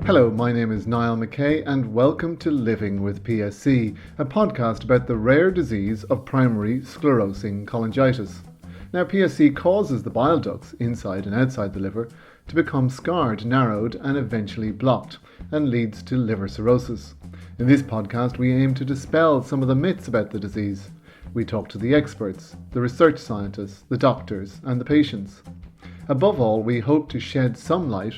Hello, my name is Niall McKay and welcome to Living with PSC, a podcast about the rare disease of primary sclerosing cholangitis. Now, PSC causes the bile ducts inside and outside the liver to become scarred, narrowed and eventually blocked, and leads to liver cirrhosis. In this podcast, we aim to dispel some of the myths about the disease. We talk to the experts, the research scientists, the doctors and the patients. Above all, we hope to shed some light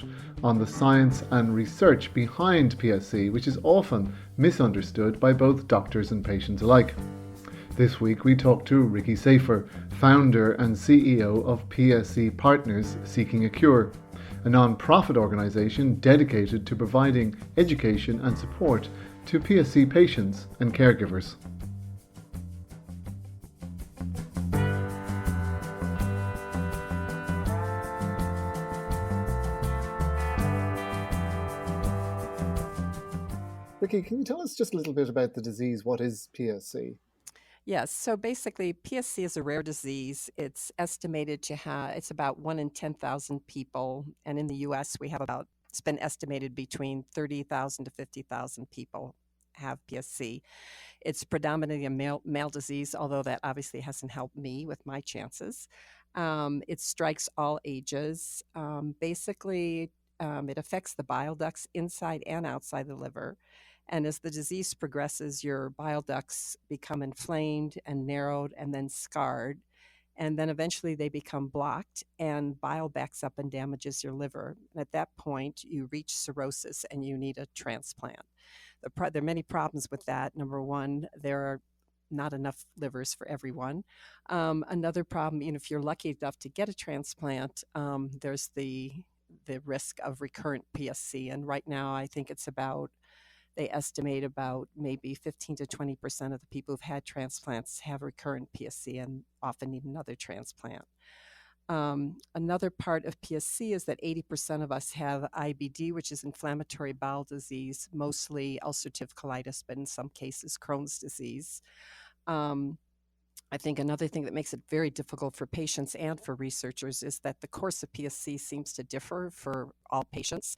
on the science and research behind PSC, which is often misunderstood by both doctors and patients alike. This week we talk to Ricky Safer, founder and CEO of PSC Partners Seeking a Cure, a non-profit organisation dedicated to providing education and support to PSC patients and caregivers. Ricky, can you tell us just a little bit about the disease? What is PSC? Yes, so basically, PSC is a rare disease. It's estimated to have, it's about 1 in 10,000 people. And in the US, we have about, it's been estimated between 30,000 to 50,000 people have PSC. It's predominantly a male disease, although that obviously hasn't helped me with my chances. It strikes all ages. It affects the bile ducts inside and outside the liver. And as the disease progresses, your bile ducts become inflamed and narrowed and then scarred. And then eventually they become blocked and bile backs up and damages your liver. At that point, you reach cirrhosis and you need a transplant. There are many problems with that. Number one, there are not enough livers for everyone. Another problem, if you're lucky enough to get a transplant, there's the risk of recurrent PSC. And right now, I think they estimate about maybe 15 to 20% of the people who've had transplants have recurrent PSC and often need another transplant. Another part of PSC is that 80% of us have IBD, which is inflammatory bowel disease, mostly ulcerative colitis, but in some cases Crohn's disease. I think another thing that makes it very difficult for patients and for researchers is that the course of PSC seems to differ for all patients.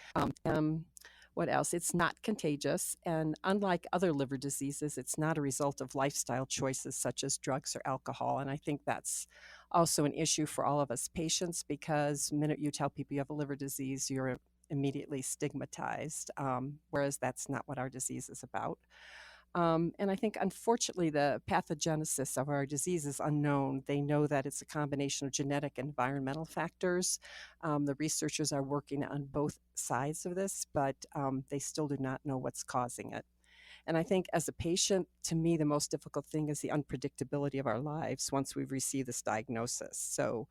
What else? It's not contagious, and unlike other liver diseases, it's not a result of lifestyle choices such as drugs or alcohol. And I think that's also an issue for all of us patients, because the minute you tell people you have a liver disease, you're immediately stigmatized, whereas that's not what our disease is about. And I think, unfortunately, the pathogenesis of our disease is unknown. They know that it's a combination of genetic and environmental factors. The researchers are working on both sides of this, but they still do not know what's causing it. And I think as a patient, to me, the most difficult thing is the unpredictability of our lives once we've received this diagnosis. So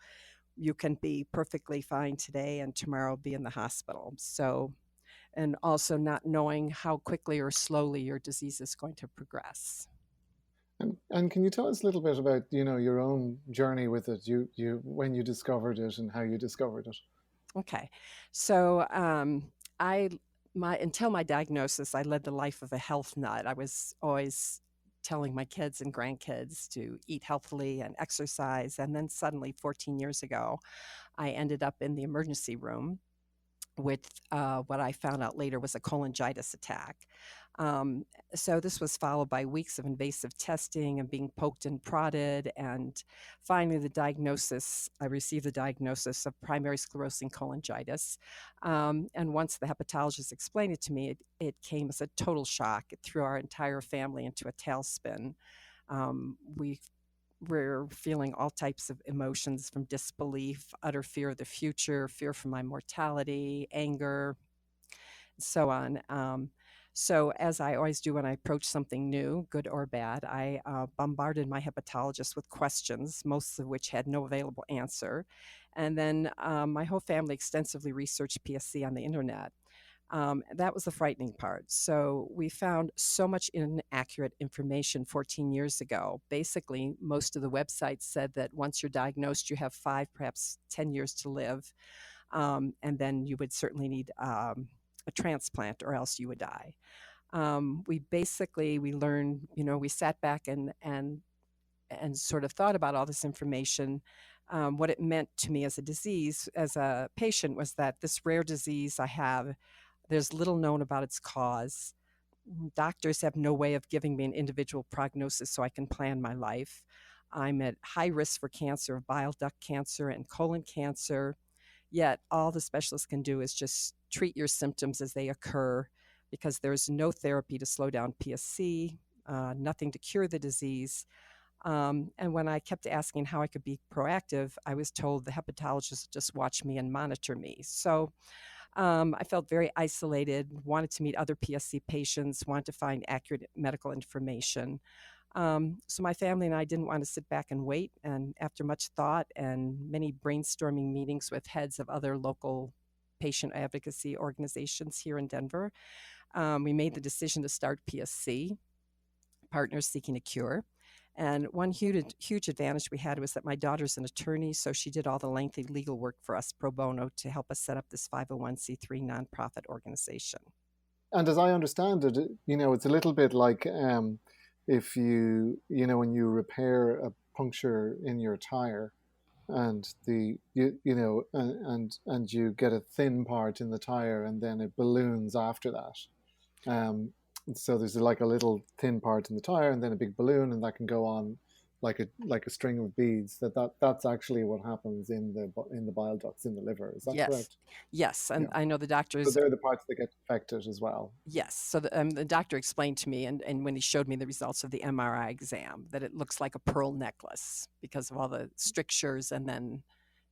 you can be perfectly fine today and tomorrow be in the hospital. And also not knowing how quickly or slowly your disease is going to progress. And can you tell us a little bit about, your own journey with it, you when you discovered it and how you discovered it? Okay. So until my diagnosis, I led the life of a health nut. I was always telling my kids and grandkids to eat healthily and exercise. And then suddenly, 14 years ago, I ended up in the emergency room with what I found out later was a cholangitis attack. So this was followed by weeks of invasive testing and being poked and prodded. And finally, I received the diagnosis of primary sclerosing cholangitis. And once the hepatologist explained it to me, it came as a total shock. It threw our entire family into a tailspin. We're feeling all types of emotions, from disbelief, utter fear of the future, fear for my mortality, anger, so on. So as I always do when I approach something new, good or bad, I bombarded my hepatologist with questions, most of which had no available answer. And then my whole family extensively researched PSC on the internet. That was the frightening part. So we found so much inaccurate information 14 years ago. Basically, most of the websites said that once you're diagnosed, you have 5, perhaps 10 years to live. And then you would certainly need a transplant or else you would die. We learned, we sat back and sort of thought about all this information. What it meant to me as a disease, as a patient, was that this rare disease I have There's little known about its cause. Doctors have no way of giving me an individual prognosis so I can plan my life. I'm at high risk for cancer, of bile duct cancer and colon cancer. Yet all the specialists can do is just treat your symptoms as they occur, because there's no therapy to slow down PSC, nothing to cure the disease. And when I kept asking how I could be proactive, I was told the hepatologist would just watch me and monitor me. So I felt very isolated, wanted to meet other PSC patients, wanted to find accurate medical information. So my family and I didn't want to sit back and wait. And after much thought and many brainstorming meetings with heads of other local patient advocacy organizations here in Denver, we made the decision to start PSC, Partners Seeking a Cure. And one huge advantage we had was that my daughter's an attorney, so she did all the lengthy legal work for us pro bono to help us set up this 501c3 nonprofit organization. And as I understand it, it's a little bit like if when you repair a puncture in your tire, and and you get a thin part in the tire, and then it balloons after that. So there's like a little thin part in the tire, and then a big balloon, and that can go on like a string of beads. That's actually what happens in the bile ducts in the liver. Is that Yes, correct? yes, and Yeah. I know the So doctors. they're the parts that get affected as well. Yes, so the doctor explained to me, and when he showed me the results of the MRI exam, that it looks like a pearl necklace because of all the strictures, and then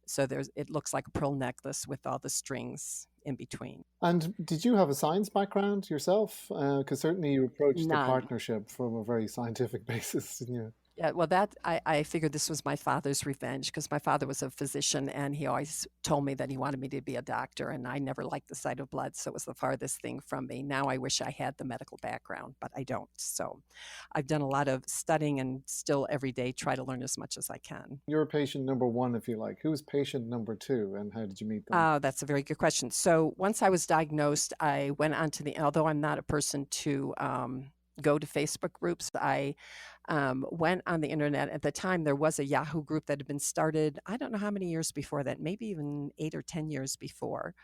so it looks like a pearl necklace with all the strings in between. And did you have a science background yourself? Because certainly you approached the None. partnership from a very scientific basis, didn't you? Yeah, well, that I figured this was my father's revenge, because my father was a physician and he always told me that he wanted me to be a doctor, and I never liked the sight of blood, so it was the farthest thing from me. Now I wish I had the medical background, but I don't. So I've done a lot of studying and still every day try to learn as much as I can. You're patient number one, if you like. Who's patient number two, and how did you meet them? That's a very good question. So once I was diagnosed, I went on to although I'm not a person to go to Facebook groups, I went on the internet. At the time, there was a Yahoo group that had been started, I don't know how many years before that, maybe even 8 or 10 years before.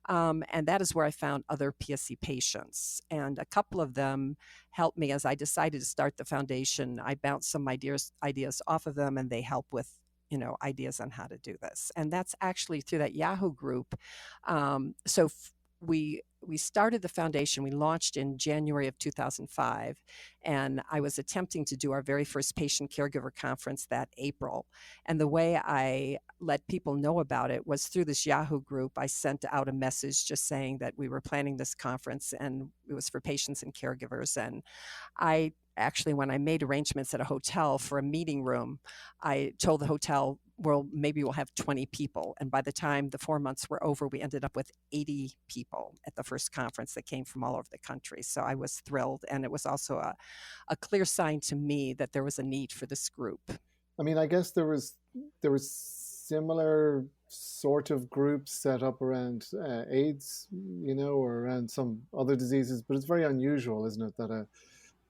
And that is where I found other PSC patients. And a couple of them helped me as I decided to start the foundation. I bounced some ideas off of them, and they help with ideas on how to do this. And that's actually through that Yahoo group. We started the foundation. We launched in January of 2005, and I was attempting to do our very first patient caregiver conference that April. And the way I let people know about it was through this Yahoo group. I sent out a message just saying that we were planning this conference, and it was for patients and caregivers. And I actually, when I made arrangements at a hotel for a meeting room, I told the hotel, well, maybe we'll have 20 people. And by the time the 4 months were over, we ended up with 80 people at the first conference that came from all over the country. So I was thrilled. And it was also a clear sign to me that there was a need for this group. I mean, I guess there was similar sort of groups set up around AIDS, or around some other diseases, but it's very unusual, isn't it,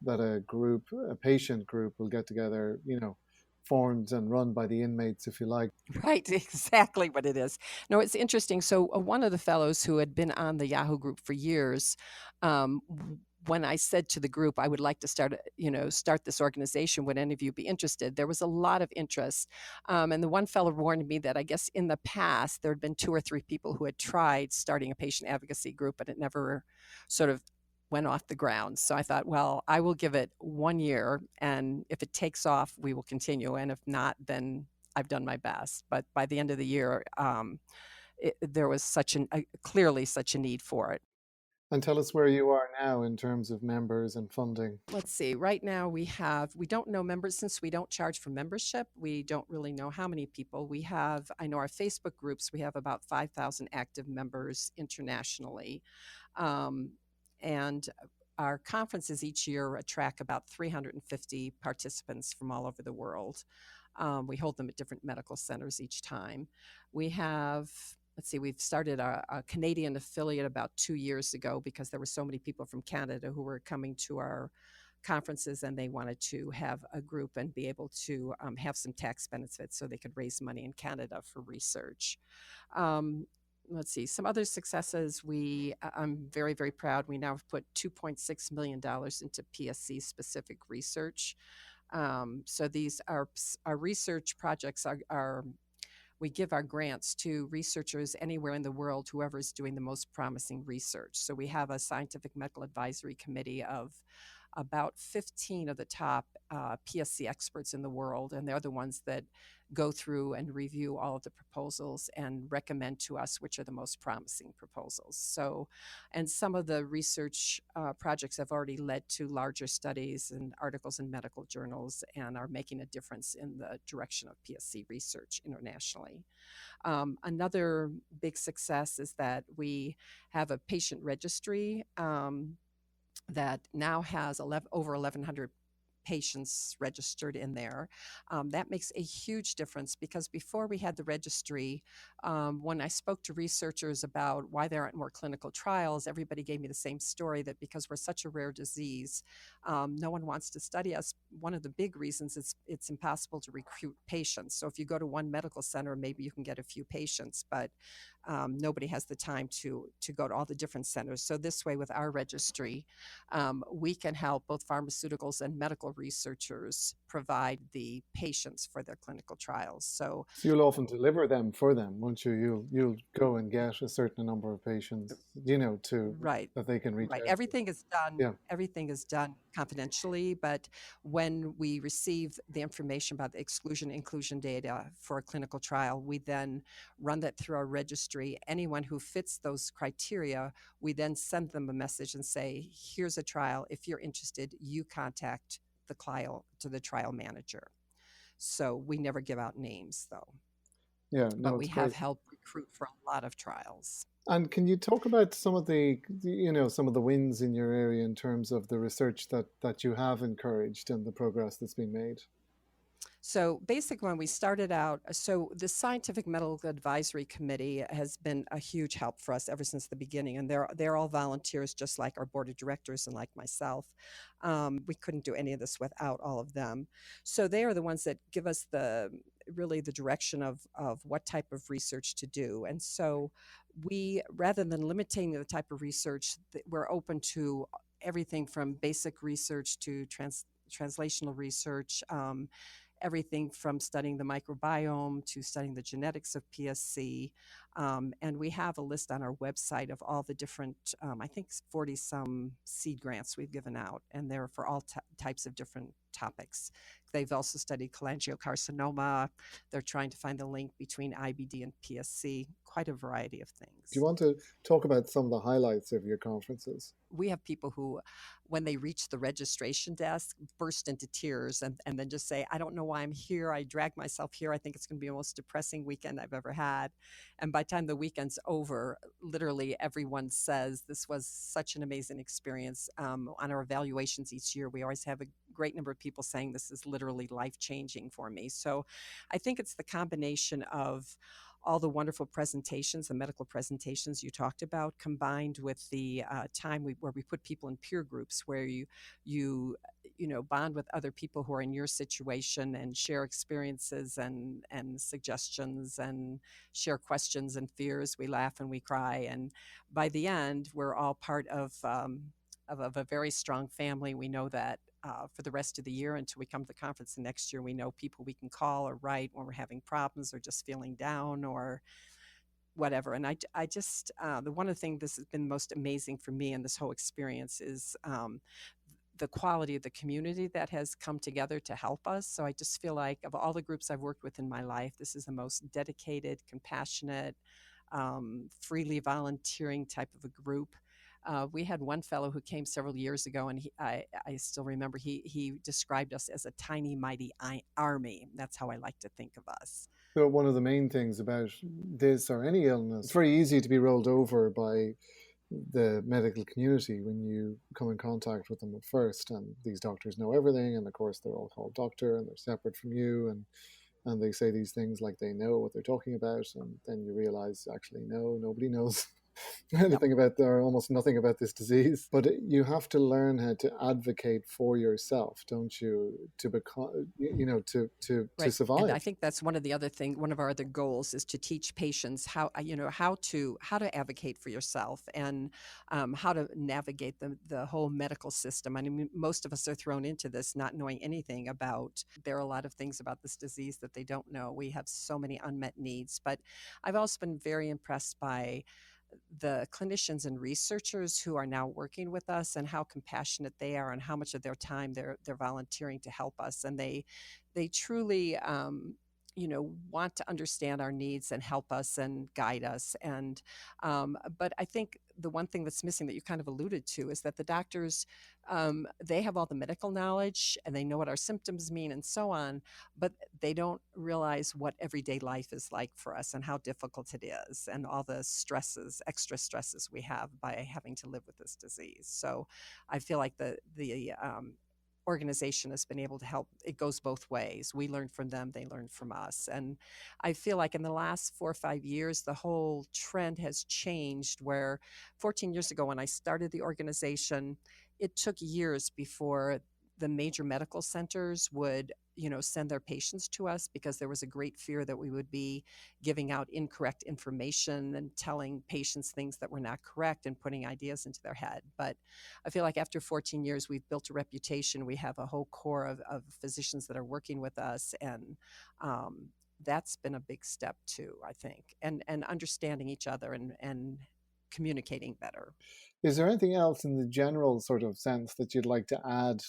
that a group, a patient group, will get together, formed and run by the inmates, if you like. Right, exactly what it is. No, it's interesting. So one of the fellows who had been on the Yahoo group for years, when I said to the group, I would like to start this organization, would any of you be interested? There was a lot of interest. And the one fellow warned me that I guess in the past, there had been 2 or 3 people who had tried starting a patient advocacy group, but it never sort of went off the ground. So I thought, well, I will give it 1 year, and if it takes off, we will continue. And if not, then I've done my best. But by the end of the year, there was clearly such a need for it. And tell us where you are now in terms of members and funding. Let's see. Right now we don't know members, since we don't charge for membership. We don't really know how many people we have. I know our Facebook groups, we have about 5,000 active members internationally. And our conferences each year attract about 350 participants from all over the world. We hold them at different medical centers each time. We have, let's see, we've started a Canadian affiliate about 2 years ago, because there were so many people from Canada who were coming to our conferences, and they wanted to have a group and be able to have some tax benefits so they could raise money in Canada for research. let's see, some other successes. I'm very, very proud. We now have put $2.6 million into PSC specific research. So these are our research projects are we give our grants to researchers anywhere in the world, whoever is doing the most promising research. So we have a scientific medical advisory committee of about 15 of the top PSC experts in the world, and they're the ones that go through and review all of the proposals and recommend to us which are the most promising proposals. So, and some of the research projects have already led to larger studies and articles in medical journals and are making a difference in the direction of PSC research internationally. Another big success is that we have a patient registry that now has over 1,100 patients registered in there. That makes a huge difference because before we had the registry, when I spoke to researchers about why there aren't more clinical trials, everybody gave me the same story, that because we're such a rare disease, no one wants to study us. One of the big reasons is it's impossible to recruit patients. So if you go to one medical center, maybe you can get a few patients, but nobody has the time to go to all the different centers. So this way, with our registry, we can help both pharmaceuticals and medical researchers provide the patients for their clinical trials. So you'll often deliver them for them, won't you? You'll go and get a certain number of patients, to right, that they can reach right. out to. Everything is done. Yeah. Everything is done confidentially, but when we receive the information about the exclusion inclusion data for a clinical trial, we then run that through our registry. Anyone who fits those criteria, we then send them a message and say, here's a trial. If you're interested, you contact the trial manager. So we never give out names, though, Yeah, but no, we it's have great. helped recruit for a lot of trials. And can you talk about some of some of the wins in your area in terms of the research that you have encouraged and the progress that's been made? So basically, when we started out, so the Scientific Medical Advisory Committee has been a huge help for us ever since the beginning, and they're all volunteers, just like our board of directors and like myself. We couldn't do any of this without all of them. So they are the ones that give us really the direction of what type of research to do. And so we, rather than limiting the type of research, we're open to everything from basic research to translational research, everything from studying the microbiome to studying the genetics of PSC. And we have a list on our website of all the different, I think 40 some seed grants we've given out, and they're for all types of different topics. They've also studied cholangiocarcinoma. They're trying to find the link between IBD and PSC, quite a variety of Do you things. want to talk about some of the highlights of your conferences? We have people who, when they reach the registration desk, burst into tears and then just say, I don't know why I'm here. I dragged myself here. I think it's going to be the most depressing weekend I've ever had. And by the time the weekend's over, literally everyone says this was such an amazing experience. On our evaluations each year, we always have a great number of people saying this is literally life-changing for me. So I think it's the combination of all the wonderful presentations, the medical presentations you talked about, combined with the time where we put people in peer groups, where you bond with other people who are in your situation and share experiences and suggestions and share questions and fears. We laugh and we cry, and by the end, we're all part of a very strong family. We know that for the rest of the year until we come to the conference the next year, we know people we can call or write when we're having problems or just feeling down or whatever. And I just, the one of the things this has been most amazing for me in this whole experience is the quality of the community that has come together to help us. So I just feel like of all the groups I've worked with in my life, this is the most dedicated, compassionate, freely volunteering type of a group. We had one fellow who came several years ago, and I still remember he described us as a tiny, mighty army. That's how I like to think of us. So one of the main things about this or any illness, it's very easy to be rolled over by the medical community when you come in contact with them at first, and these doctors know everything, and of course they're all called doctor and they're separate from you, and they say these things like they know what they're talking about, and then you realize actually no, nobody knows anything about or almost nothing about this disease. But you have to learn how to advocate for yourself, don't you, to become, to Right. And I survive. think that's one of one of our other goals is to teach patients how, how to advocate for yourself and how to navigate the whole medical system. I mean, most of us are thrown into this not knowing anything about, there are a lot of things about this disease that they don't know. We have so many unmet needs, but I've also been very impressed by the clinicians and researchers who are now working with us and how compassionate they are and how much of their time they're volunteering to help us, and they truly want to understand our needs and help us and guide us. And but I think the one thing that's missing that you kind of alluded to is that the doctors, they have all the medical knowledge and they know what our symptoms mean and so on, but they don't realize what everyday life is like for us and how difficult it is and all the stresses, extra stresses we have by having to live with this disease. So I feel like the organization has been able to help. It goes both ways. We learn from them, they learn from us. And I feel like in the last 4 or 5 years, the whole trend has changed where 14 years ago when I started the organization, it took years before the major medical centers would send their patients to us because there was a great fear that we would be giving out incorrect information and telling patients things that were not correct and putting ideas into their head. But I feel like after 14 years, we've built a reputation. We have a whole core of physicians that are working with us, and that's been a big step too, I think, and understanding each other and communicating better. Is there anything else in the general sort of sense that you'd like to add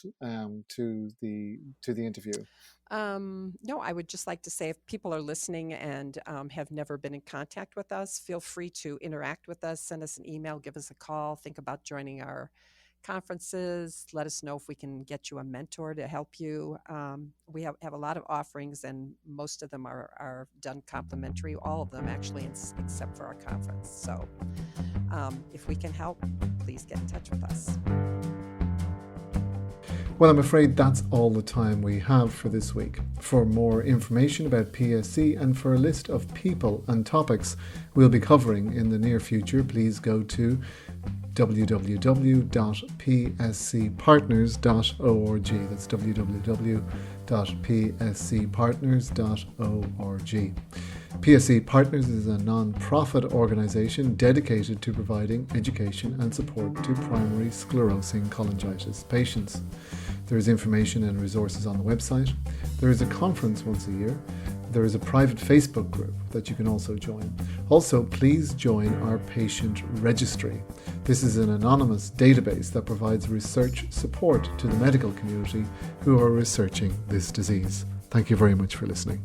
to the interview? No, I would just like to say if people are listening and have never been in contact with us, feel free to interact with us, send us an email, give us a call, think about joining our conferences, let us know if we can get you a mentor to help you. We have a lot of offerings and most of them are done complimentary, all of them actually, except for our conference. So if we can help, please get in touch with us. Well, I'm afraid that's all the time we have for this week. For more information about PSC and for a list of people and topics we'll be covering in the near future, please go to www.pscpartners.org. That's www.pscpartners.org. PSC Partners is a non-profit organisation dedicated to providing education and support to primary sclerosing cholangitis patients. There is information and resources on the website. There is a conference once a year. There is a private Facebook group that you can also join. Also, please join our patient registry. This is an anonymous database that provides research support to the medical community who are researching this disease. Thank you very much for listening.